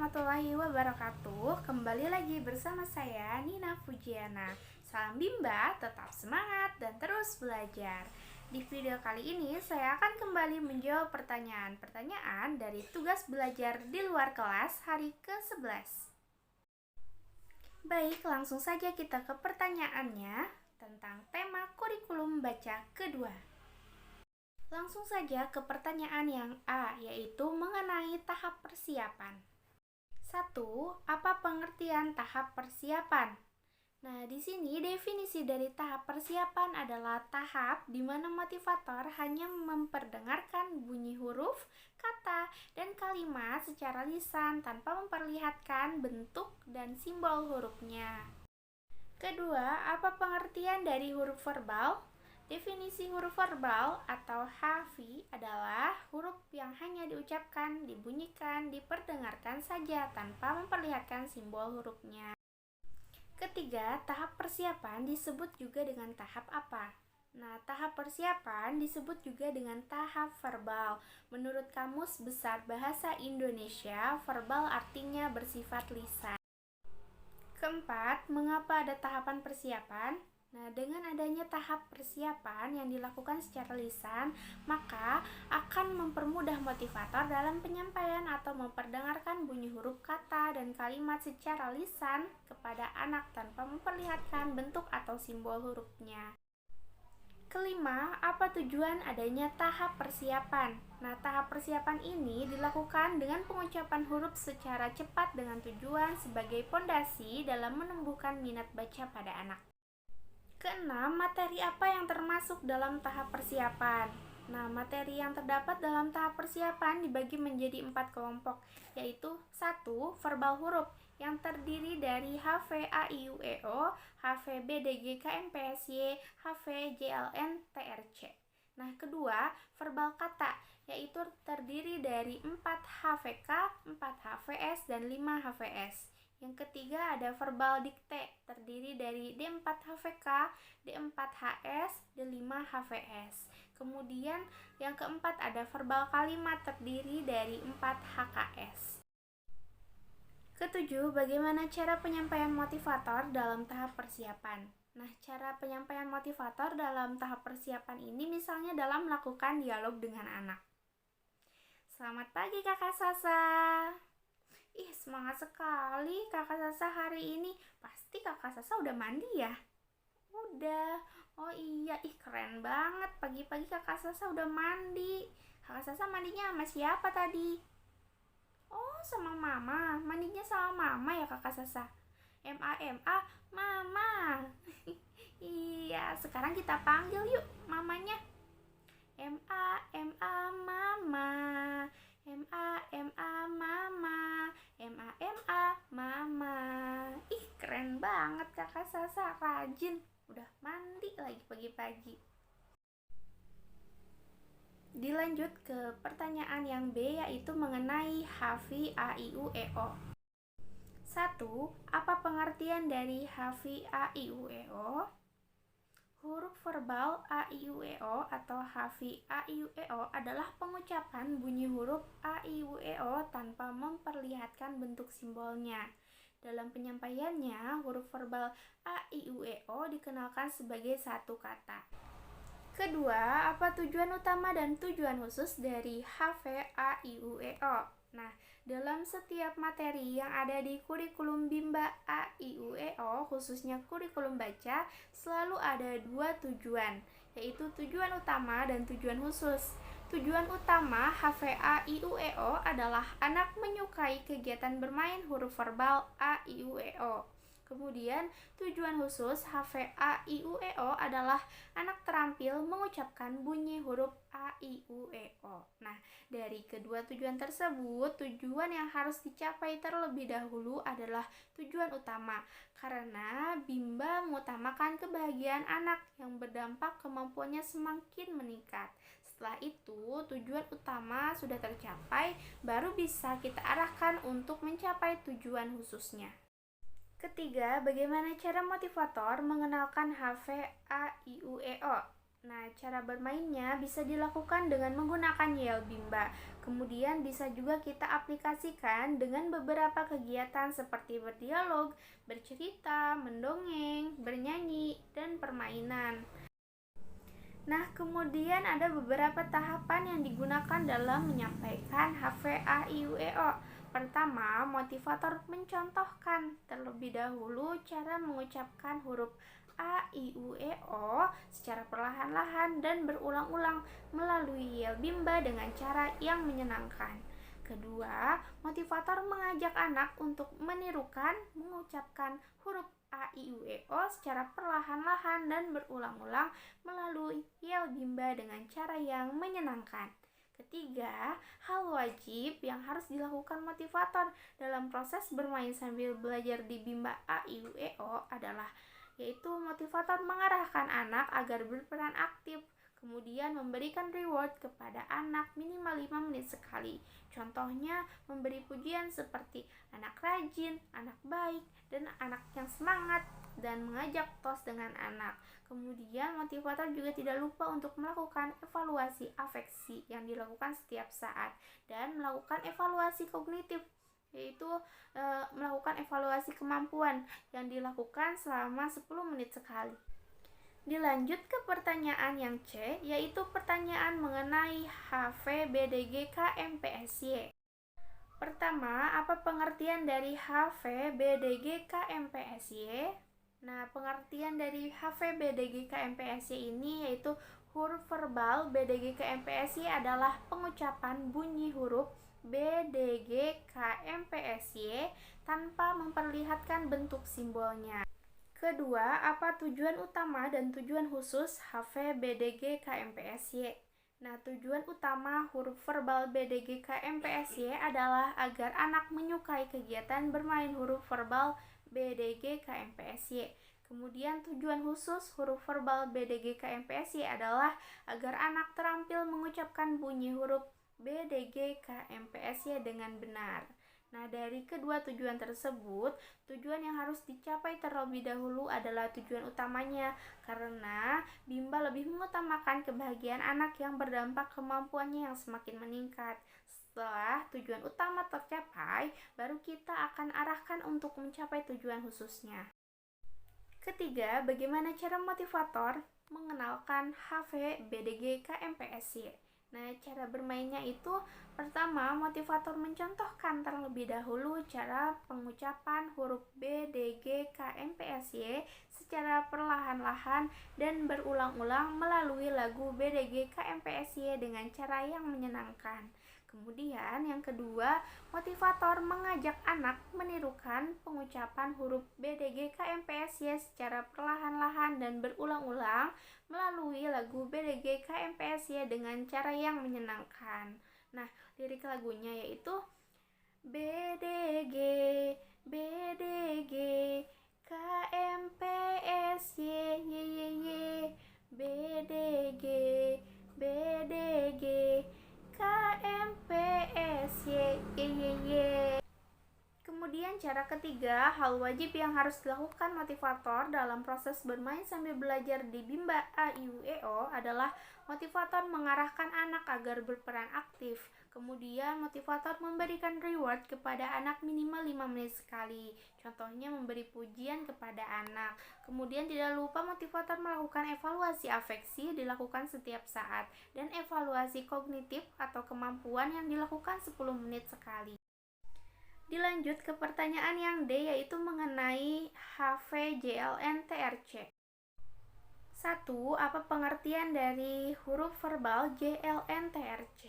warahmatullahi wabarakatuh. Kembali lagi bersama saya Nina Fujiana. Salam Bimba, tetap semangat dan terus belajar. Di video kali ini saya akan kembali menjawab pertanyaan-pertanyaan dari tugas belajar di luar kelas hari ke-11. Baik, langsung saja kita ke pertanyaannya tentang tema kurikulum baca kedua. Langsung saja ke pertanyaan yang A, yaitu mengenai tahap persiapan. 1. Apa pengertian tahap persiapan? Nah, di sini definisi dari tahap persiapan adalah tahap di mana motivator hanya memperdengarkan bunyi huruf, kata, dan kalimat secara lisan tanpa memperlihatkan bentuk dan simbol hurufnya. Kedua, apa pengertian dari huruf verbal? Definisi huruf verbal atau HV adalah huruf yang hanya diucapkan, dibunyikan, diperdengarkan saja tanpa memperlihatkan simbol hurufnya. Ketiga, tahap persiapan disebut juga dengan tahap apa? Nah, tahap persiapan disebut juga dengan tahap verbal. Menurut Kamus Besar Bahasa Indonesia, verbal artinya bersifat lisan. Keempat, mengapa ada tahapan persiapan? Nah, dengan adanya tahap persiapan yang dilakukan secara lisan, maka akan mempermudah motivator dalam penyampaian atau memperdengarkan bunyi huruf kata dan kalimat secara lisan kepada anak tanpa memperlihatkan bentuk atau simbol hurufnya. Kelima, apa tujuan adanya tahap persiapan? Nah, tahap persiapan ini dilakukan dengan pengucapan huruf secara cepat dengan tujuan sebagai pondasi dalam menumbuhkan minat baca pada anak. Keenam, materi apa yang termasuk dalam tahap persiapan? Nah, materi yang terdapat dalam tahap persiapan dibagi menjadi 4 kelompok, yaitu 1. Verbal huruf yang terdiri dari HV AIUEO, HV BDG KMPSY, HV JLN TRC. Nah, kedua, verbal kata, yaitu terdiri dari 4 HVK, 4 HVS, dan 5 HVS. Yang ketiga ada verbal dikte, terdiri dari D4 HVK, D4 HS, D5 HVS. Kemudian yang keempat ada verbal kalimat, terdiri dari 4 HKS. Ketujuh, bagaimana cara penyampaian motivator dalam tahap persiapan? Nah, cara penyampaian motivator dalam tahap persiapan ini misalnya dalam melakukan dialog dengan anak. Selamat pagi Kakak Sasa. Ih, semangat sekali Kakak Sasa hari ini. Pasti Kakak Sasa udah mandi ya? Udah. Oh iya, ih keren banget. Pagi-pagi Kakak Sasa udah mandi. Kakak Sasa mandinya sama siapa tadi? Oh, sama mama. Mandinya sama mama ya Kakak Sasa? M-A, mama. Iya, sekarang kita panggil yuk mamanya. M-A, mama. M-A, mama. M-A, mama. Ih, keren banget Kakak Sasa, rajin. Udah mandi lagi pagi-pagi. Dilanjut ke pertanyaan yang B, yaitu mengenai HV AIUEO. 1. Apa pengertian dari HV AIUEO? Huruf verbal AIUEO atau HV AIUEO adalah pengucapan bunyi huruf AIUEO tanpa memperlihatkan bentuk simbolnya. Dalam penyampaiannya, huruf verbal AIUEO dikenalkan sebagai satu kata. Kedua, apa tujuan utama dan tujuan khusus dari HV AIUEO? Nah, dalam setiap materi yang ada di kurikulum Bimba AIUEO, khususnya kurikulum baca, selalu ada dua tujuan, yaitu tujuan utama dan tujuan khusus. Tujuan utama HVA-IUEO adalah anak menyukai kegiatan bermain huruf verbal A-I-U-E-O. Kemudian tujuan khusus HVA-IUEO adalah anak terampil mengucapkan bunyi huruf A-I-U-E-O. Nah, dari kedua tujuan tersebut, tujuan yang harus dicapai terlebih dahulu adalah tujuan utama, karena Bimba mengutamakan kebahagiaan anak yang berdampak kemampuannya semakin meningkat. Setelah itu, tujuan utama sudah tercapai, baru bisa kita arahkan untuk mencapai tujuan khususnya. Ketiga, bagaimana cara motivator mengenalkan HV AIUEO? Nah, cara bermainnya bisa dilakukan dengan menggunakan Yel Bimba. Kemudian bisa juga kita aplikasikan dengan beberapa kegiatan seperti berdialog, bercerita, mendongeng, bernyanyi, dan permainan. Nah, kemudian ada beberapa tahapan yang digunakan dalam menyampaikan HVAIUEO. Pertama, motivator mencontohkan terlebih dahulu cara mengucapkan huruf A, I, U, E, O secara perlahan-lahan dan berulang-ulang melalui yel bimba dengan cara yang menyenangkan. Kedua, motivator mengajak anak untuk menirukan mengucapkan huruf A, I, U, E, O secara perlahan-lahan dan berulang-ulang melalui yel bimba dengan cara yang menyenangkan. Ketiga, hal wajib yang harus dilakukan motivator dalam proses bermain sambil belajar di bimba A, I, U, E, O adalah yaitu motivator mengarahkan anak agar berperan aktif, kemudian memberikan reward kepada anak minimal 5 menit sekali. Contohnya memberi pujian seperti anak rajin, anak baik, dan anak yang semangat, dan mengajak tos dengan anak. Kemudian motivator juga tidak lupa untuk melakukan evaluasi afeksi yang dilakukan setiap saat dan melakukan evaluasi kognitif, yaitu melakukan evaluasi kemampuan yang dilakukan selama 10 menit sekali. Dilanjut ke pertanyaan yang C, yaitu pertanyaan mengenai HVBDG KMPSY. Pertama, apa pengertian dari HVBDG KMPSY? Nah, pengertian dari HVBDG KMPSY ini yaitu huruf verbal BDG KMPSY adalah pengucapan bunyi huruf BDG KMPSY tanpa memperlihatkan bentuk simbolnya. Kedua, apa tujuan utama dan tujuan khusus HVBDG KMPSY? Nah, tujuan utama huruf verbal BDG KMPSY adalah agar anak menyukai kegiatan bermain huruf verbal BDG KMPSY. Kemudian tujuan khusus huruf verbal BDG KMPSY adalah agar anak terampil mengucapkan bunyi huruf BDG KMPSY dengan benar. Nah, dari kedua tujuan tersebut, tujuan yang harus dicapai terlebih dahulu adalah tujuan utamanya, karena bimba lebih mengutamakan kebahagiaan anak yang berdampak kemampuannya yang semakin meningkat. Setelah tujuan utama tercapai, baru kita akan arahkan untuk mencapai tujuan khususnya. Ketiga, bagaimana cara motivator mengenalkan HVBDG KMPSY? Nah, cara bermainnya itu pertama, motivator mencontohkan terlebih dahulu cara pengucapan huruf B, D, G, K, M, P, S, Y secara perlahan-lahan dan berulang-ulang melalui lagu B, D, G, K, M, P, S, Y dengan cara yang menyenangkan. Kemudian yang kedua, motivator mengajak anak menirukan pengucapan huruf B, D, G, K, M, P, S, Y secara perlahan-lahan dan berulang-ulang melalui lagu B, D, G, K, M, P, S, Y dengan cara yang menyenangkan. Nah, lirik lagunya yaitu B, D, G, B, D, G, K, M, P, S, Y, Y, Y, Y, B, D, G, B, D, G, K, M, P, S, Y, Y, Y, Y. Kemudian cara ketiga, hal wajib yang harus dilakukan motivator dalam proses bermain sambil belajar di bimba A, I, U, E, O adalah motivator mengarahkan anak agar berperan aktif. Kemudian motivator memberikan reward kepada anak minimal 5 menit sekali. Contohnya memberi pujian kepada anak. Kemudian tidak lupa motivator melakukan evaluasi afeksi dilakukan setiap saat dan evaluasi kognitif atau kemampuan yang dilakukan 10 menit sekali. Dilanjut ke pertanyaan yang D, yaitu mengenai HVJLNTRC. 1. Apa pengertian dari huruf verbal JLNTRC?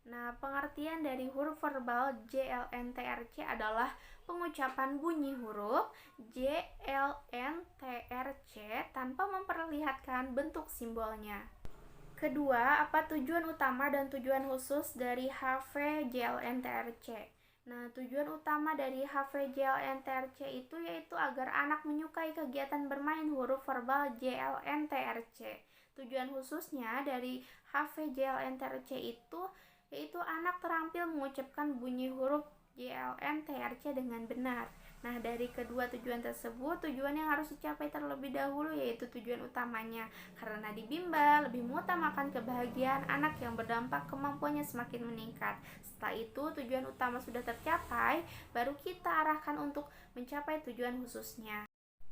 Nah, pengertian dari huruf verbal JLNTRC adalah pengucapan bunyi huruf JLNTRC tanpa memperlihatkan bentuk simbolnya. Kedua, apa tujuan utama dan tujuan khusus dari HVJLNTRC? Nah, tujuan utama dari HVJLNTRC itu yaitu agar anak menyukai kegiatan bermain huruf verbal JLNTRC. Tujuan khususnya dari HVJLNTRC itu yaitu anak terampil mengucapkan bunyi huruf JLN-TRC dengan benar. Nah, dari kedua tujuan tersebut, tujuan yang harus dicapai terlebih dahulu yaitu tujuan utamanya. Karena di bimbel lebih mengutamakan kebahagiaan anak yang berdampak kemampuannya semakin meningkat. Setelah itu, tujuan utama sudah tercapai, baru kita arahkan untuk mencapai tujuan khususnya.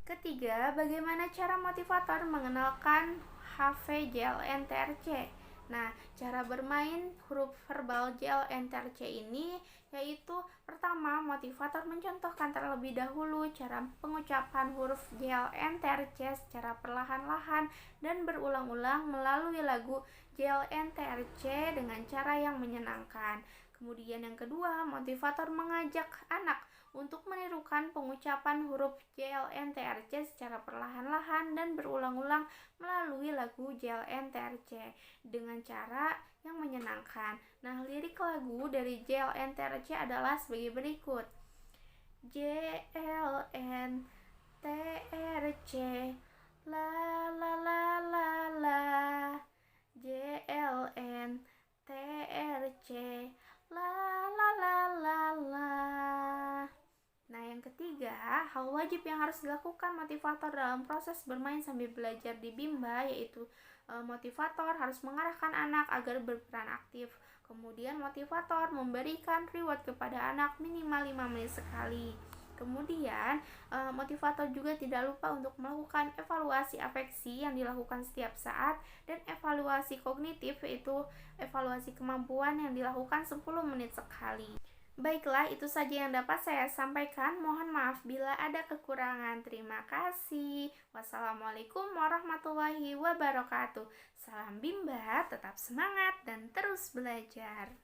Ketiga, bagaimana cara motivator mengenalkan HVJLN-TRC? Nah, cara bermain huruf verbal JLN-TRC ini yaitu pertama, motivator mencontohkan terlebih dahulu cara pengucapan huruf JLN-TRC secara perlahan-lahan dan berulang-ulang melalui lagu JLN-TRC dengan cara yang menyenangkan. Kemudian yang kedua, motivator mengajak anak untuk menirukan pengucapan huruf JLN-TRC secara perlahan-lahan dan berulang-ulang melalui lagu JLN-TRC dengan cara yang menyenangkan. Nah, lirik lagu dari JLN-TRC adalah sebagai berikut. JLN-TRC la la la la la, JLN-TRC la la la la la. Nah, yang ketiga, hal wajib yang harus dilakukan motivator dalam proses bermain sambil belajar di Bimba yaitu motivator harus mengarahkan anak agar berperan aktif. Kemudian motivator memberikan reward kepada anak minimal 5 menit sekali. Kemudian motivator juga tidak lupa untuk melakukan evaluasi afeksi yang dilakukan setiap saat dan evaluasi kognitif yaitu evaluasi kemampuan yang dilakukan 10 menit sekali. Baiklah, itu saja yang dapat saya sampaikan. Mohon maaf bila ada kekurangan. Terima kasih. Wassalamualaikum warahmatullahi wabarakatuh. Salam Bimba, tetap semangat dan terus belajar.